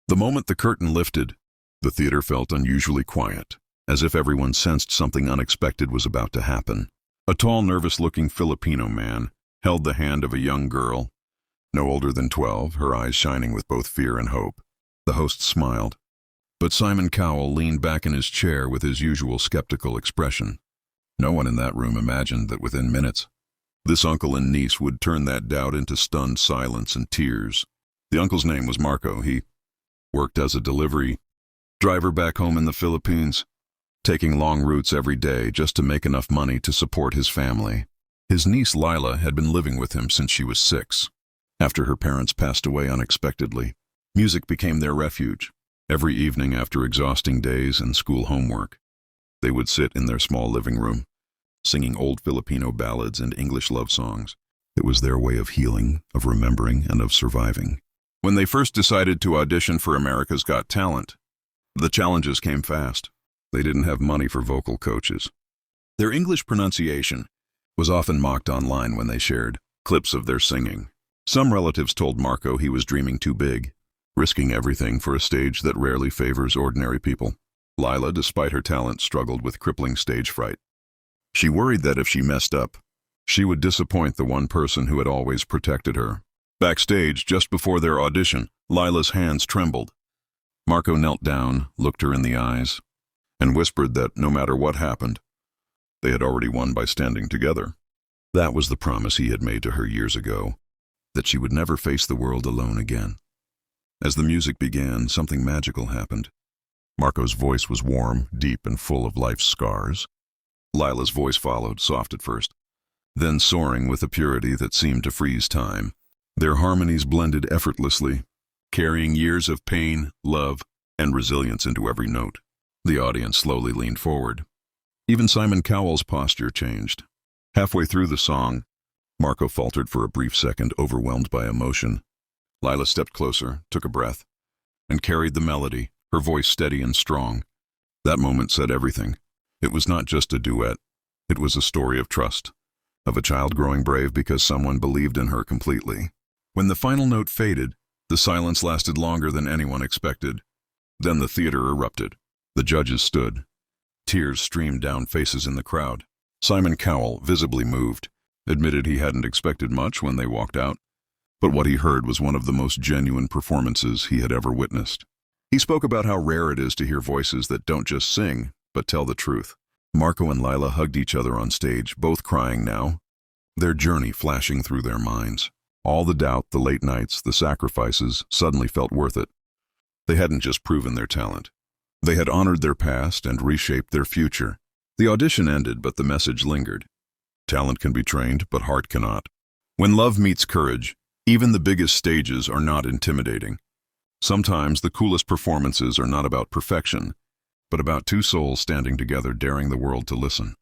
The moment the curtain lifted, the theater felt unusually quiet, as if everyone sensed something unexpected was about to happen. A tall, nervous-looking Filipino man held the hand of a young girl, no older than 12, her eyes shining with both fear and hope. The host smiled, but Simon Cowell leaned back in his chair with his usual skeptical expression. No one in that room imagined that within minutes, this uncle and niece would turn that doubt into stunned silence and tears. The uncle's name was Marco. He worked as a delivery driver back home in the Philippines, taking long routes every day just to make enough money to support his family. His niece Lila had been living with him since she was 6. After her parents passed away unexpectedly, music became their refuge. Every evening after exhausting days and school homework, they would sit in their small living room, singing old Filipino ballads and English love songs. It was their way of healing, of remembering, and of surviving. When they first decided to audition for America's Got Talent, the challenges came fast. They didn't have money for vocal coaches. Their English pronunciation was often mocked online when they shared clips of their singing. Some relatives told Marco he was dreaming too big, risking everything for a stage that rarely favors ordinary people. Lila, despite her talent, struggled with crippling stage fright. She worried that if she messed up, she would disappoint the one person who had always protected her. Backstage, just before their audition, Lila's hands trembled. Marco knelt down, looked her in the eyes, and whispered that no matter what happened, they had already won by standing together. That was the promise he had made to her years ago, that she would never face the world alone again. As the music began, something magical happened. Marco's voice was warm, deep, and full of life's scars. Lila's voice followed, soft at first, then soaring with a purity that seemed to freeze time. Their harmonies blended effortlessly, carrying years of pain, love, and resilience into every note. The audience slowly leaned forward. Even Simon Cowell's posture changed. Halfway through the song, Marco faltered for a brief second, overwhelmed by emotion. Lila stepped closer, took a breath, and carried the melody, her voice steady and strong. That moment said everything. It was not just a duet. It was a story of trust, of a child growing brave because someone believed in her completely. When the final note faded, the silence lasted longer than anyone expected. Then the theater erupted. The judges stood. Tears streamed down faces in the crowd. Simon Cowell, visibly moved, admitted he hadn't expected much when they walked out, but what he heard was one of the most genuine performances he had ever witnessed. He spoke about how rare it is to hear voices that don't just sing, but tell the truth. Marco and Lila hugged each other on stage, both crying now, their journey flashing through their minds. All the doubt, the late nights, the sacrifices suddenly felt worth it. They hadn't just proven their talent. They had honored their past and reshaped their future. The audition ended, but the message lingered. Talent can be trained, but heart cannot. When love meets courage, even the biggest stages are not intimidating. Sometimes the coolest performances are not about perfection, but about two souls standing together, daring the world to listen.